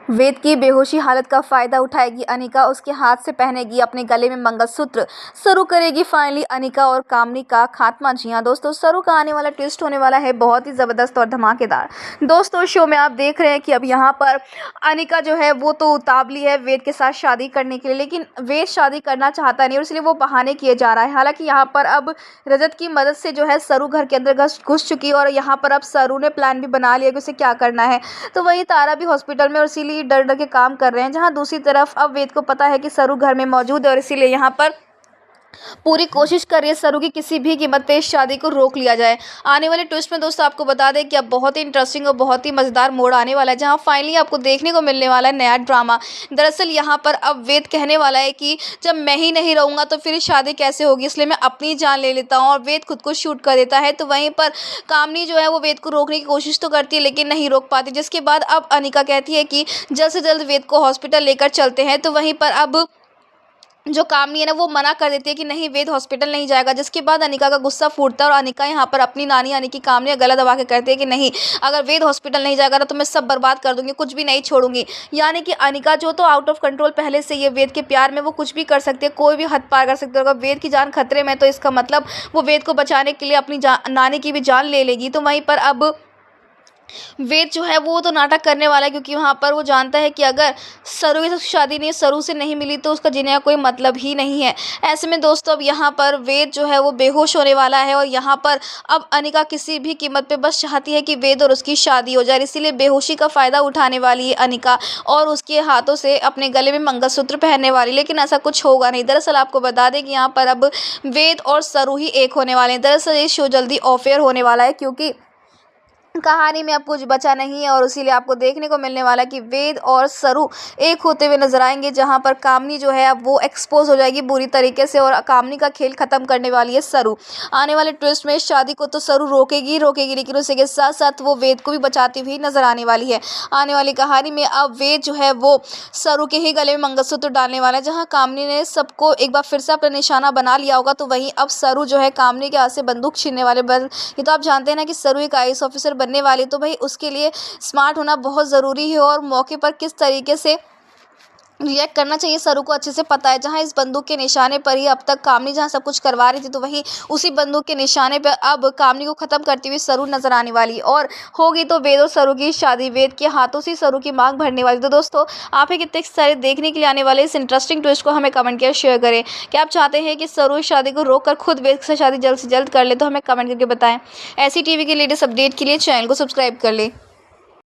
वेद की बेहोशी हालत का फायदा उठाएगी अनिका, उसके हाथ से पहनेगी अपने गले में मंगलसूत्र। सरू करेगी फाइनली अनिका और कामनी का खात्मा। जी हाँ दोस्तों, सरू का आने वाला ट्विस्ट होने वाला है बहुत ही ज़बरदस्त और धमाकेदार। दोस्तों शो में आप देख रहे हैं कि अब यहाँ पर अनिका जो है वो तो उतावली है वेद के साथ शादी करने के लिए, लेकिन वेद शादी करना चाहता नहीं और इसलिए वो बहाने किए जा रहा है। हालांकि यहाँ पर अब रजत की मदद से जो है सरू घर के अंदर घुस चुकी है और यहाँ पर अब सरू ने प्लान भी बना लिया कि उसे क्या करना है। तो वहीं तारा भी हॉस्पिटल में और इसीलिए डर डर के काम कर रहे हैं। जहां दूसरी तरफ अब वेद को पता है कि सरू घर में मौजूद है और इसीलिए यहाँ पर पूरी कोशिश कर रही है सरू की किसी भी कीमत पे इस शादी को रोक लिया जाए। आने वाले ट्विस्ट में दोस्तों आपको बता दें कि अब बहुत ही इंटरेस्टिंग और बहुत ही मज़ेदार मोड़ आने वाला है, जहां फाइनली आपको देखने को मिलने वाला है नया ड्रामा। दरअसल यहाँ पर अब वेद कहने वाला है कि जब मैं ही नहीं रहूँगा तो फिर शादी कैसे होगी, इसलिए मैं अपनी जान ले लेता हूँ और वेद खुद को शूट कर देता है। तो वहीं पर कामनी जो है वो वेद को रोकने की कोशिश तो करती है लेकिन नहीं रोक पाती, जिसके बाद अब अनिका कहती है कि जल्द से जल्द वेद को हॉस्पिटल लेकर चलते हैं। तो वहीं पर अब जो कामनी है ना वो मना कर देती है कि नहीं वेद हॉस्पिटल नहीं जाएगा, जिसके बाद अनिका का गुस्सा फूटता है और अनिका यहाँ पर अपनी नानी यानी कि कामनी गला दबा के कहती है कि नहीं, अगर वेद हॉस्पिटल नहीं जाएगा ना तो मैं सब बर्बाद कर दूंगी, कुछ भी नहीं छोड़ूंगी। यानी कि अनिका जो तो आउट ऑफ कंट्रोल पहले से ये वेद के प्यार में वो कुछ भी कर सकती है, कोई भी हद पार कर सकती है। अगर वेद की जान खतरे में तो इसका मतलब वो वेद को बचाने के लिए अपनी नानी की भी जान ले लेगी। तो वहीं पर अब वेद जो है वो तो नाटक करने वाला है, क्योंकि वहाँ पर वो जानता है कि अगर सरू से शादी नहीं सरू से नहीं मिली तो उसका जीने का कोई मतलब ही नहीं है। ऐसे में दोस्तों अब यहाँ पर वेद जो है वो बेहोश होने वाला है और यहाँ पर अब अनिका किसी भी कीमत पे बस चाहती है कि वेद और उसकी शादी हो जाए, इसीलिए बेहोशी का फ़ायदा उठाने वाली है अनिका और उसके हाथों से अपने गले में मंगलसूत्र पहनने वाली। लेकिन ऐसा कुछ होगा नहीं। दरअसल आपको बता दें कि यहाँ पर अब वेद और सरू ही एक होने वाले हैं। दरअसल ये शो जल्दी ऑफ एयर होने वाला है, क्योंकि कहानी में अब कुछ बचा नहीं है और इसीलिए आपको देखने को मिलने वाला है कि वेद और सरू एक होते हुए नजर आएंगे, जहां पर कामनी जो है अब वो एक्सपोज हो जाएगी बुरी तरीके से और कामनी का खेल खत्म करने वाली है सरू। आने वाले ट्विस्ट में शादी को तो सरू रोकेगी लेकिन उसी के साथ साथ वो वेद को भी बचाती हुई नजर आने वाली है। आने वाली कहानी में अब वेद जो है वो सरू के ही गले में मंगलसूत्र डालने वाला है। जहाँ कामनी ने सबको एक बार फिर से अपना निशाना बना लिया होगा, तो वहीं अब सरू जो है कामनी के हाथ से बंदूक छीनने वाले ये तो आप जानते हैं ना कि सरू एक IAS ऑफिसर बनने वाली, तो भाई उसके लिए स्मार्ट होना बहुत ज़रूरी है और मौके पर किस तरीके से रिएक्ट करना चाहिए सरू को अच्छे से पता है। जहां इस बंदूक के निशाने पर ही अब तक कामनी जहां सब कुछ करवा रही थी, तो वहीं उसी बंदूक के निशाने पर अब कामनी को ख़त्म करती हुई सरू नजर आने वाली और होगी तो वेद और सरू की शादी। वेद के हाथों से सरू की मांग भरने वाली। तो दोस्तों आप कितने सारे देखने के लिए आने वाले इस इंटरेस्टिंग ट्विस्ट को हमें कमेंट किया शेयर करें। क्या आप चाहते हैं कि सरू इस शादी को रोक कर खुद वेद से शादी जल्द से जल्द कर ले, तो हमें कमेंट करके बताएं। ऐसी टीवी के लेटेस्ट अपडेट के लिए चैनल को सब्सक्राइब कर ले।